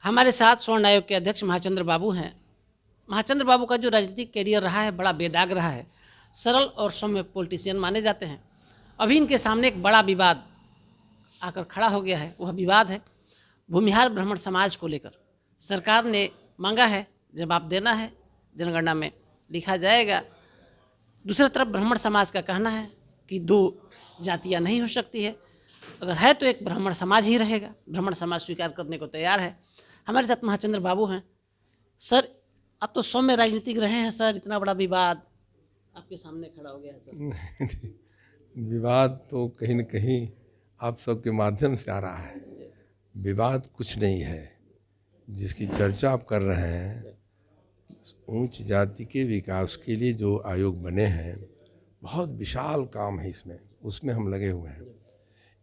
हमारे साथ स्वर्ण आयोग के अध्यक्ष महाचंद्र बाबू हैं। महाचंद्र बाबू का जो राजनीतिक कैरियर रहा है बड़ा बेदाग रहा है। सरल और सौम्य पॉलिटिशियन माने जाते हैं। अभी इनके सामने एक बड़ा विवाद आकर खड़ा हो गया है। वह विवाद है भूमिहार ब्राह्मण समाज को लेकर। सरकार ने मांगा है जवाब देना है, जनगणना में लिखा जाएगा। दूसरी तरफ ब्राह्मण समाज का कहना है कि दो जातियां नहीं हो सकती है, अगर है तो एक ब्राह्मण समाज ही रहेगा। ब्राह्मण समाज स्वीकार करने को तैयार है। हमारे साथ महाचंद्र बाबू हैं। सर, आप तो सौम्य राजनीतिक रहे हैं सर, इतना बड़ा विवाद आपके सामने खड़ा हो गया है सर। विवाद तो कहीं न कहीं आप सबके माध्यम से आ रहा है। विवाद कुछ नहीं है। जिसकी चर्चा आप कर रहे हैं, ऊंच जाति के विकास के लिए जो आयोग बने हैं, बहुत विशाल काम है इसमें, उसमें हम लगे हुए हैं।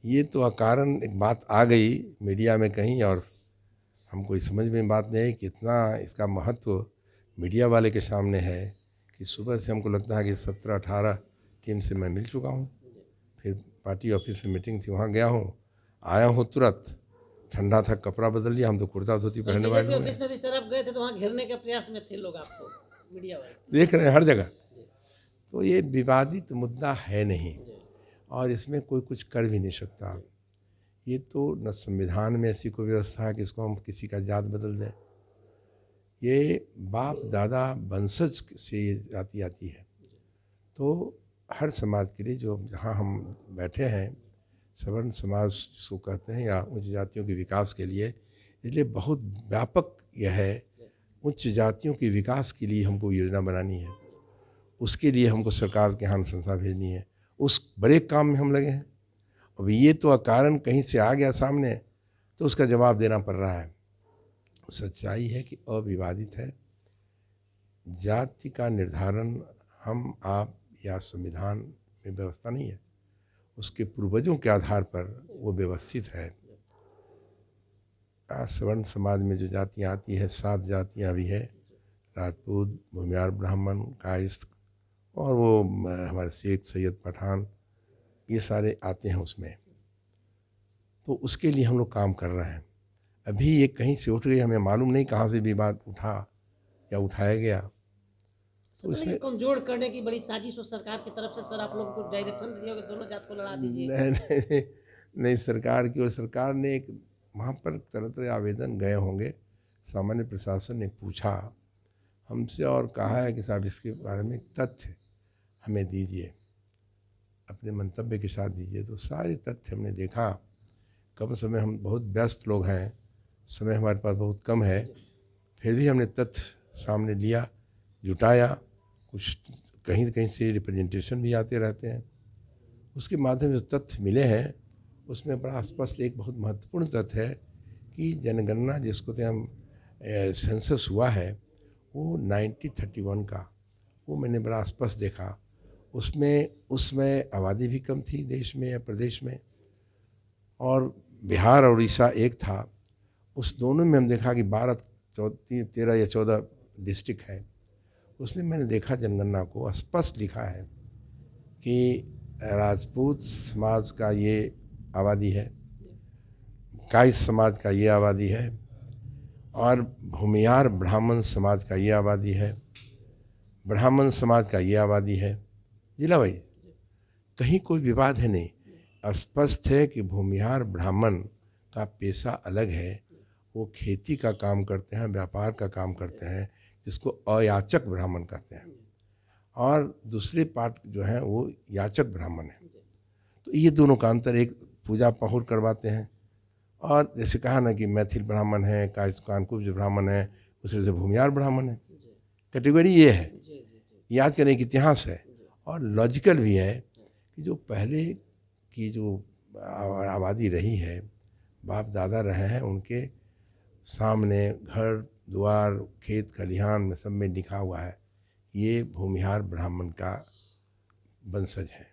ये तो अकारण एक बात आ गई मीडिया में कहीं, और हमको इस समझ में बात नहीं है कि इतना इसका महत्व मीडिया वाले के सामने है कि सुबह से हमको लगता है कि 17-18 टीम से मैं मिल चुका हूँ। फिर पार्टी ऑफिस में मीटिंग थी, वहाँ गया हूँ, आया हूँ तुरंत, ठंडा था, कपड़ा बदल लिया। हम तो कुर्ता धोती पहनने वाले लोग ऑफिस में भी सर आप गए थे तो वहाँ घेरने के प्रयास में थे लोग आपको, मीडिया वाले देख रहे हैं हर जगह। तो ये विवादित मुद्दा है नहीं, और इसमें कोई कुछ कर भी नहीं सकता। ये तो न संविधान में ऐसी कोई व्यवस्था है कि इसको हम किसी का जात बदल दें। ये बाप दादा वंशज से ये जाति आती है। तो हर समाज के लिए जो जहाँ हम बैठे हैं, सवर्ण समाज जिसको कहते हैं, या उच्च जातियों के विकास के लिए, इसलिए बहुत व्यापक यह है। उच्च जातियों के विकास के लिए हमको योजना बनानी है, उसके लिए हमको सरकार के यहाँ अनुशंसा भेजनी है, उस बड़े काम में हम लगे हैं। अब ये तो अकारण कहीं से आ गया सामने, तो उसका जवाब देना पड़ रहा है। सच्चाई है कि अविवादित है। जाति का निर्धारण हम आप या संविधान में व्यवस्था नहीं है, उसके पूर्वजों के आधार पर वो व्यवस्थित है। सवर्ण समाज में जो जातियाँ आती है, 7 जातियाँ भी है, राजपूत, भूमिहार ब्राह्मण, कायस्थ, और वो हमारे शेख, सैयद, पठान, ये सारे आते हैं उसमें। तो उसके लिए हम लोग काम कर रहे हैं। अभी ये कहीं से उठ गई, हमें मालूम नहीं कहाँ से विवाद उठा या उठाया गया। तो इसमें कमजोर करने की बड़ी साजिश हो सरकार की तरफ से सर, आप लोगों को डायरेक्शन दिया कि दोनों जात को लड़ा दीजिए। नहीं, सरकार की, और सरकार ने एक वहाँ पर तरह तरह आवेदन गए होंगे, सामान्य प्रशासन ने पूछा हमसे और कहा है कि साहब इसके बारे में तथ्य हमें दीजिए, अपने मंतव्य के साथ दीजिए। तो सारे तथ्य हमने देखा। कम समय, हम बहुत व्यस्त लोग हैं, समय हमारे पास बहुत कम है, फिर भी हमने तथ्य सामने लिया, जुटाया। कुछ कहीं कहीं से रिप्रेजेंटेशन भी आते रहते हैं, उसके माध्यम से तथ्य मिले हैं। उसमें बड़ा स्पष्ट एक बहुत महत्वपूर्ण तथ्य है कि जनगणना जिसको हम सेंसस हुआ है, वो 1931 का, वो मैंने बड़ा स्पष्ट देखा। उसमें आबादी भी कम थी देश में या प्रदेश में, और बिहार और उड़ीसा एक था। उस दोनों में हम देखा कि 13 या 14 डिस्ट्रिक्ट है। उसमें मैंने देखा जनगणना को स्पष्ट लिखा है कि राजपूत समाज का ये आबादी है, कायस्थ समाज का ये आबादी है, और भूमिहार ब्राह्मण समाज का ये आबादी है, ब्राह्मण समाज का ये आबादी है। जिला भाई, कहीं कोई विवाद है नहीं, स्पष्ट है कि भूमिहार ब्राह्मण का पेशा अलग है। वो खेती का काम करते हैं, व्यापार का काम करते हैं, जिसको अयाचक ब्राह्मण कहते हैं, और दूसरे पार्ट जो है वो याचक ब्राह्मण है। तो ये दोनों का अंतर, एक पूजा पहुर करवाते हैं, और जैसे कहा ना कि मैथिल ब्राह्मण है, कानकुब्ज ब्राह्मण है, दूसरे से भूमिहार ब्राह्मण है। कैटेगरी ये है, याद करने की इतिहास है, और लॉजिकल भी है कि जो पहले की जो आबादी रही है, बाप दादा रहे हैं, उनके सामने घर द्वार, खेत खलिहान में सब में लिखा हुआ है ये भूमिहार ब्राह्मण का वंशज है।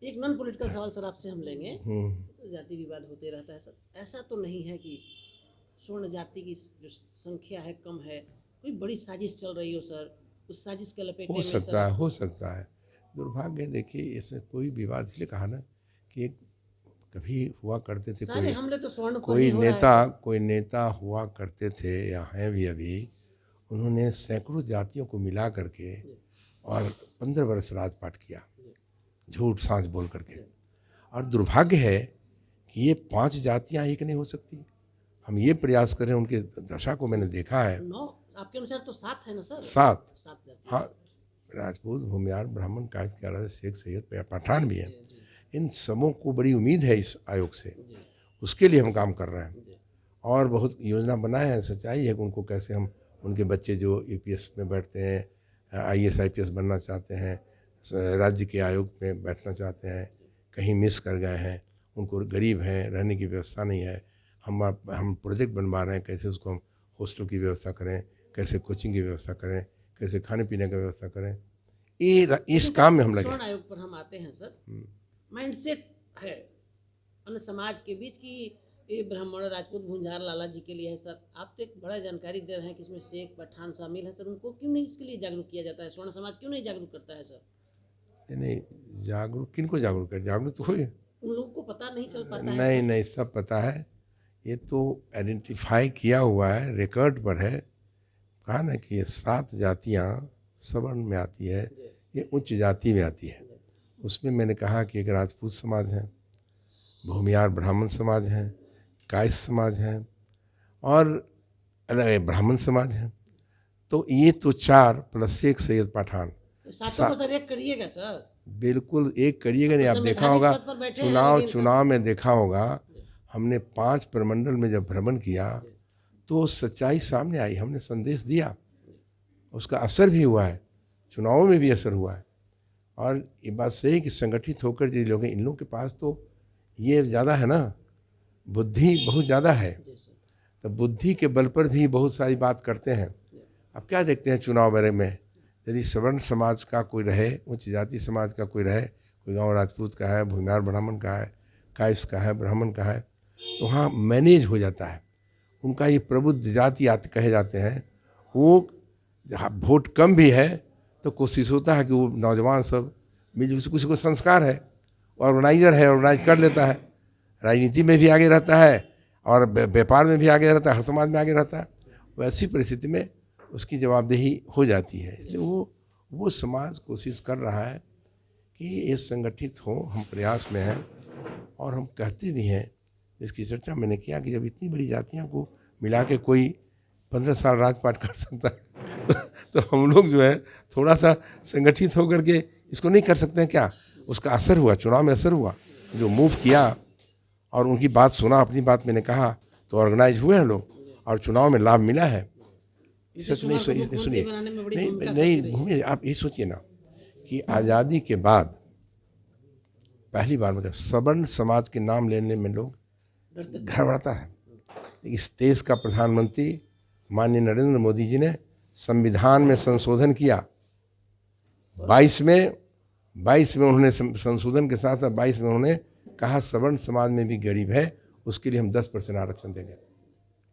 एक नॉन पॉलिटिकल सवाल सर आपसे हम लेंगे। जाति विवाद होते रहता है सर, ऐसा तो नहीं है कि स्वर्ण जाति की जो संख्या है कम है, कोई बड़ी साजिश चल रही हो सर, उस साजिश के लपेटे में हो सकता है। दुर्भाग्य, देखिए इसमें कोई विवाद, इसलिए कहा ना कि एक कभी हुआ करते थे। सारे हमले तो स्वर्ण पर कोई ही हो रहा है। कोई नेता हुआ करते थे या हैं भी अभी, उन्होंने सैकड़ों जातियों को मिला करके और 15 वर्ष राजपाट किया, झूठ सांच बोल करके। और दुर्भाग्य है कि ये 5 जातियां एक नहीं हो सकती। हम ये प्रयास करें, उनके दशा को मैंने देखा है। 9 आपके अनुसार तो 7 है ना सर? 7, 7 जाति। हाँ, राजपूत, भूमियार, ब्राह्मण, कायस्थ के अलावा शेख, सैयद, पठान भी है। इन सबों को बड़ी उम्मीद है इस आयोग से, उसके लिए हम काम कर रहे हैं और बहुत योजना बनाए हैं। सच्चाई है कि उनको कैसे हम, उनके बच्चे जो यूपीएस में बैठते हैं, आईएएस आईपीएस बनना चाहते हैं, राज्य के आयोग में बैठना चाहते हैं, कहीं मिस कर गए हैं, उनको गरीब हैं, रहने की व्यवस्था नहीं है, हम प्रोजेक्ट बनवा रहे हैं कैसे उसको हम हॉस्टल की व्यवस्था करें, कैसे कोचिंग की व्यवस्था करें, कैसे खाने पीने की व्यवस्था करें। ये इस काम में हम लगे। स्वर्ण आयोग पर हम आते हैं सर। माइंडसेट है अन्य समाज के बीच की ये ब्राह्मण, राजपूत, भूंजार, लाला जी के लिए है सर। आप तो एक बड़ा जानकारी दे रहे हैं कि इसमें शेख, पठान शामिल है सर। उनको क्यों नहीं इसके लिए जागरूक किया जाता है? स्वर्ण समाज क्यों नहीं जागरूक करता है सर? नहीं, जागरूक किनको जागरूक कर, जागरूक तो हुए, उन लोगों को पता नहीं चल पाता है नहीं सर। नहीं, सब पता है। ये तो आइडेंटिफाई किया हुआ है, रिकॉर्ड पर है। कहा ना कि ये 7 जातियाँ सवर्ण में आती है, ये उच्च जाति में आती है। उसमें मैंने कहा कि एक राजपूत समाज है, भूमियार ब्राह्मण समाज है, कायस्थ समाज है और ब्राह्मण समाज है। तो ये तो 4 प्लस 1 सैयद पठान। सातों को सर एक करिएगा सर। बिल्कुल एक करिएगा नहीं। आप देखा संवैधानिक होगा पद पर बैठे हैं, लेकिन चुनाव में देखा होगा, हमने 5 प्रमंडल में जब भ्रमण किया तो सच्चाई सामने आई, हमने संदेश दिया, उसका असर भी हुआ है, चुनावों में भी असर हुआ है। और ये बात सही है कि संगठित होकर जो लोग हैं, इन लोगों के पास तो ये ज़्यादा है ना, बुद्धि बहुत ज़्यादा है, तो बुद्धि के बल पर भी बहुत सारी बात करते हैं। अब क्या देखते हैं चुनाव बारे में, यदि सवर्ण समाज का कोई रहे, उच्च जाति समाज का कोई रहे, कोई गाँव राजपूत का है, भूमिहार ब्राह्मण का है, कायस्थ का है, ब्राह्मण का है, तो हाँ मैनेज हो जाता है। उनका ये प्रबुद्ध जाति कहे जाते हैं। वो वोट कम भी है तो कोशिश होता है कि वो नौजवान सब मिलजुल से, किसी को संस्कार है, ऑर्गेनाइजर है, ऑर्गेनाइज कर लेता है, राजनीति में भी आगे रहता है और व्यापार में भी आगे रहता है, हर समाज में आगे रहता है। वैसी परिस्थिति में उसकी जवाबदेही हो जाती है। इसलिए वो समाज कोशिश कर रहा है कि ये संगठित हो, हम प्रयास में हैं और हम कहते भी हैं, इसकी चर्चा मैंने किया कि जब इतनी बड़ी जातियों को मिला के कोई 15 साल राजपाट कर सकता है तो हम लोग जो है थोड़ा सा संगठित होकर के इसको नहीं कर सकते हैं क्या? उसका असर हुआ, चुनाव में असर हुआ, जो मूव किया और उनकी बात सुना, अपनी बात मैंने कहा, तो ऑर्गेनाइज हुए हैं लोग और चुनाव में लाभ मिला है। सच नहीं सुनिए, नहीं घूमिए, आप ये सोचिए ना कि आज़ादी के बाद पहली बार मतलब सवर्ण समाज के नाम लेने में लोग घबराता है। इस देश का प्रधानमंत्री माननीय नरेंद्र मोदी जी ने संविधान में संशोधन किया, 22 में उन्होंने संशोधन के साथ साथ 22 में उन्होंने कहा सवर्ण समाज में भी गरीब है, उसके लिए हम 10% आरक्षण देंगे,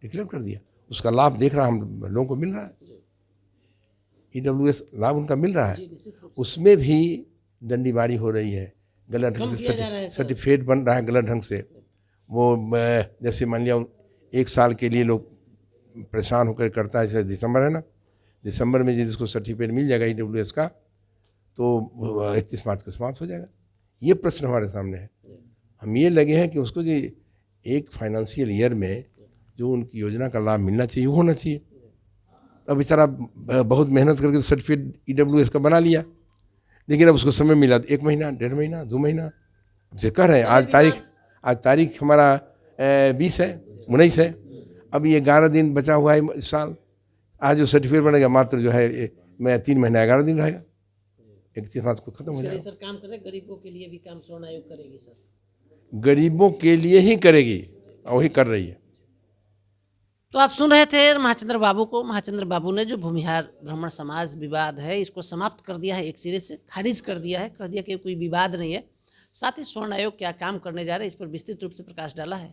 डिक्लेयर कर दिया। उसका लाभ देख रहा हम लोगों को मिल रहा है, EWS लाभ उनका मिल रहा है। उसमें भी डंडीबारी हो रही है, गलत ढंग से सर्टिफिकेट बन रहा है, गलत ढंग से। वो जैसे मान लिया 1 साल के लिए लोग परेशान होकर करता है, जैसे दिसंबर है ना, दिसंबर में जिसको सर्टिफिकेट मिल जाएगा EWS का तो 31 मार्च को समाप्त हो जाएगा। ये प्रश्न हमारे सामने है। हम ये लगे हैं कि उसको जो एक फाइनेंशियल ईयर में जो उनकी योजना का लाभ मिलना चाहिए वो होना चाहिए। अब बेचारा बहुत मेहनत करके सर्टिफिकेट EWS का बना लिया, लेकिन अब उसको समय मिला 1 महीना, 1.5 महीना, 2 महीना। अब से कर रहे हैं, आज तारीख हमारा 20 है, 19 है, अब ये 11 दिन बचा हुआ है इस साल। आज जो सर्टिफिकेट बनेगा मात्र जो है मैं 3 महीना 11 दिन रहेगा, 31 मार्च को खत्म हो जाएगा। सर काम करे, गरीबों के लिए भी काम स्वर्ण आयोग करेगी सर, गरीबों के लिए ही करेगी और वही कर रही है। तो आप सुन रहे थे महाचंद्र बाबू को। महाचंद्र बाबू ने जो भूमिहार ब्राह्मण समाज विवाद है इसको समाप्त कर दिया है, एक सिरे से खारिज कर दिया है, कह दिया कि कोई विवाद नहीं है। साथ ही स्वर्ण आयोग क्या काम करने जा रहे हैं इस पर विस्तृत रूप से प्रकाश डाला है।